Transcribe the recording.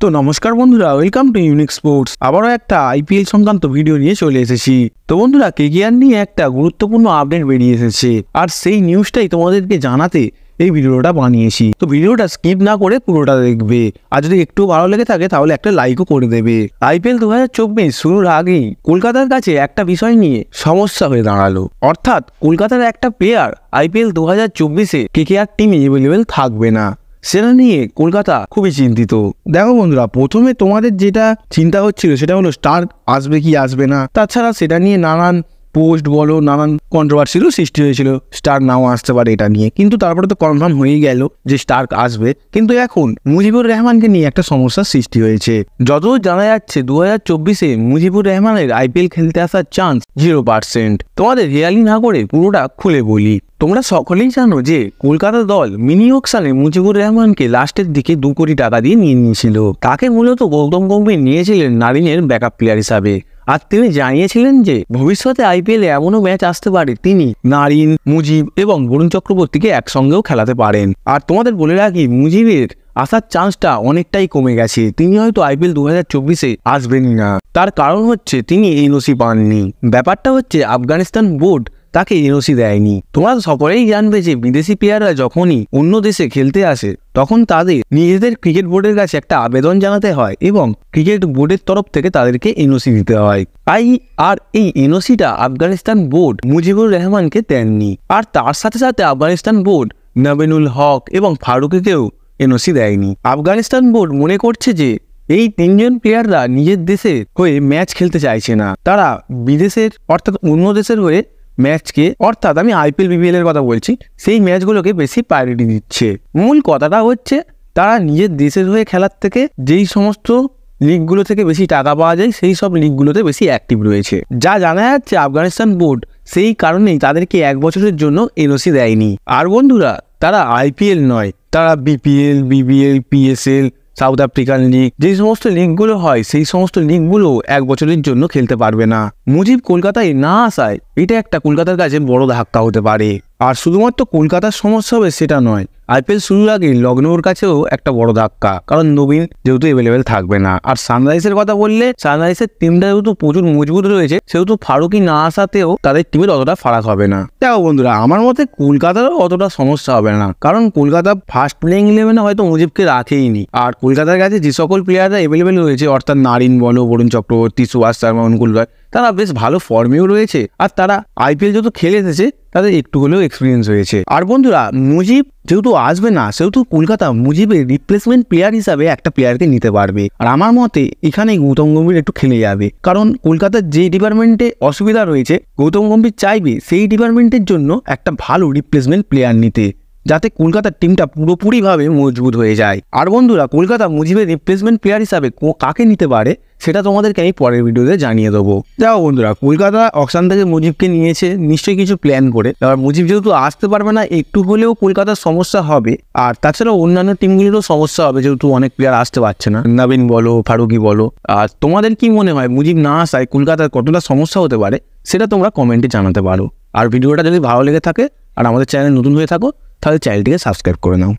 তো নমস্কার বন্ধুরা, ওয়েলকাম টু ইউনিক স্পোর্টস। আবারও একটা আইপিএল সংক্রান্ত ভিডিও নিয়ে চলে এসেছি। তো বন্ধুরা, কেকেআর নিয়ে একটা গুরুত্বপূর্ণ আপডেট বেরিয়ে এসেছে, আর সেই নিউজটাই তোমাদেরকে জানাতে এই ভিডিওটা বানিয়েছি। তো ভিডিওটা স্কিপ না করে পুরোটা দেখবে, আর যদি একটু ভালো লেগে থাকে তাহলে একটা লাইকও করে দেবে। আইপিএল 2024 শুরুর আগেই কলকাতার কাছে একটা বিষয় নিয়ে সমস্যা হয়ে দাঁড়ালো, অর্থাৎ কলকাতার একটা প্লেয়ার আইপিএল 2024-এ কেকেআর টিমে অ্যাভেলেবেল থাকবে না। সেটা নিয়ে কলকাতা খুবই চিন্তিত। দেখো বন্ধুরা, প্রথমে তোমাদের যেটা চিন্তা হচ্ছিল সেটা হলো স্টার্ক আসবে কি আসবে না। তাছাড়া সেটা নিয়ে নানান পোস্ট বলো, নানান কন্ট্রোভার্সিরও সৃষ্টি হয়েছিল, স্টার্ক নাও আসতে পারে এটা নিয়ে। কিন্তু তারপরে তো কনফার্ম হয়েই গেল যে স্টার্ক আসবে। কিন্তু এখন মুজিবুর রহমানকে নিয়ে একটা সমস্যার সৃষ্টি হয়েছে। যত জানা যাচ্ছে 2024-এ মুজিবুর রহমানের আইপিএল খেলতে আসার চান্স 0%। তোমাদের হেয়ালি না করে পুরোটা খুলে বলি। তোমরা সকলেই জানো যে কলকাতা দল মিনি অকশনে মুজিবুর রহমানকে লাস্টের দিকে 2 কোটি টাকা দিয়ে নিয়ে নিয়েছিল। তাকে মূলত গৌতম গম্ভীর নিয়েছিলেন নারিনের ব্যাকআপ প্লেয়ার হিসাবে। আর তিনি জানিয়েছিলেন যে ভবিষ্যতে আইপিএলে এমনও ম্যাচ আসতে পারে তিনি নারিন, মুজিব এবং বরুণ চক্রবর্তীকে একসঙ্গেও খেলাতে পারেন। আর তোমাদের বলে রাখি, মুজিবের আসার চান্সটা অনেকটাই কমে গেছে। তিনি হয়তো আইপিএল 2024-এ আসবেনই না। তার কারণ হচ্ছে তিনি এনওসি পাননি। ব্যাপারটা হচ্ছে আফগানিস্তান বোর্ড তাকে এনওসি দেয়নি। তোমরা সকলেই জানবে যে বিদেশি প্লেয়াররা যখনই অন্য দেশে খেলতে আসে তখন তাদের নিজেদের ক্রিকেট বোর্ডের কাছে একটা আবেদন জানাতে হয় এবং ক্রিকেট বোর্ডের তরফ থেকে তাদেরকে এনওসি দিতে হয়। আর এই এনওসিটা আফগানিস্তান বোর্ড মুজিবুর রহমানকে দেননি। আর তার সাথে সাথে আফগানিস্তান বোর্ড নবীনুল হক এবং ফারুকীকেও এনওসি দেয়নি। আফগানিস্তান বোর্ড মনে করছে যে এই 3 জন প্লেয়াররা নিজের দেশে হয়ে ম্যাচ খেলতে চাইছে না, তারা বিদেশের অর্থাৎ অন্য দেশের হয়ে ম্যাচকে, অর্থাৎ আমি আইপিএল বিপিএল এর কথা বলছি, সেই ম্যাচগুলোকে বেশি প্রায়োরিটি দিচ্ছে। মূল কথাটা হচ্ছে তারা নিজের দেশের হয়ে খেলার থেকে যেই সমস্ত লিগগুলো থেকে বেশি টাকা পাওয়া যায় সেই সব লিগগুলোতে বেশি অ্যাক্টিভ রয়েছে। যা জানা যাচ্ছে আফগানিস্তান বোর্ড সেই কারণেই তাদেরকে 1 বছরের জন্য এনওসি দেয়নি। আর বন্ধুরা, তারা আইপিএল নয়, তারা BPL, BBL, PSL, south African league, যে সমস্ত লিগগুলো হয় সেই সমস্ত লিগগুলো 1 বছরের জন্য খেলতে পারবে না। মুজিব কলকাতায় না আসায় এটা একটা কলকাতার কাছে বড় ধাক্কা হতে পারে। আর শুধুমাত্র কলকাতার সমস্যা হবে সেটা নয়, আইপিএল শুরুর আগে লখনৌর কাছেও একটা বড় ধাক্কা, কারণ নবীন যেহেতু অ্যাভেলেবেল থাকবে না। আর সানরাইজের কথা বললে, সানরাইজের টিমটা যেহেতু প্রচুর মজবুত রয়েছে সেহেতু ফারুকি না আসাতেও তাদের টিমের অতটা ফারাক হবে না। দেখো বন্ধুরা, আমার মতে কলকাতারও অতটা সমস্যা হবে না, কারণ কলকাতা ফার্স্ট প্লেইং 11-এ হয়তো মুজিবকে রাখেইনি। আর কলকাতার কাছে যে সকল প্লেয়াররা অ্যাভেলেবেল রয়েছে, অর্থাৎ নারিন বলো, বরুণ চক্রবর্তী, সুভাষ শর্মা, অনুকূল রায়, তারা বেশ ভালো ফর্মেও রয়েছে। আর তারা আইপিএল যেহেতু খেলে এসেছে তাদের একটু হলেও এক্সপিরিয়েন্স হয়েছে। আর বন্ধুরা, মুজিব যেহেতু আসবে না সেহেতু কলকাতা মুজিবের রিপ্লেসমেন্ট প্লেয়ার হিসাবে একটা প্লেয়ারকে নিতে পারবে। আর আমার মতে এখানে গৌতম গম্ভীর একটু খেলে যাবে, কারণ কলকাতার যে ডিপার্টমেন্টে অসুবিধা রয়েছে গৌতম গম্ভীর চাইবে সেই ডিপার্টমেন্টের জন্য একটা ভালো রিপ্লেসমেন্ট প্লেয়ার নিতে, যাতে কলকাতার টিমটা পুরোপুরিভাবে মজবুত হয়ে যায়। আর বন্ধুরা, কলকাতা মুজিবের রিপ্লেসমেন্ট প্লেয়ার হিসাবে কাকে নিতে পারে সেটা তোমাদেরকে আমি পরের ভিডিওতে জানিয়ে দেবো। দেখো বন্ধুরা, কলকাতা অকশন থেকে মুজিবকে নিয়েছে নিশ্চয়ই কিছু প্ল্যান করে। এবার মুজিব যেহেতু আসতে পারবে না, একটু হলেও কলকাতার সমস্যা হবে। আর তাছাড়াও অন্যান্য টিমগুলিরও সমস্যা হবে, যেহেতু অনেক প্লেয়ার আসতে পারছে না, নবীন বলো, ফারুকি বলো। আর তোমাদের কি মনে হয় মুজিব না আসায় কলকাতার কতটা সমস্যা হতে পারে সেটা তোমরা কমেন্টে জানাতে পারো। আর ভিডিওটা যদি ভালো লেগে থাকে আর আমাদের চ্যানেল নতুন হয়ে থাকো তাহলে চ্যানেলটিকে সাবস্ক্রাইব করে নাও।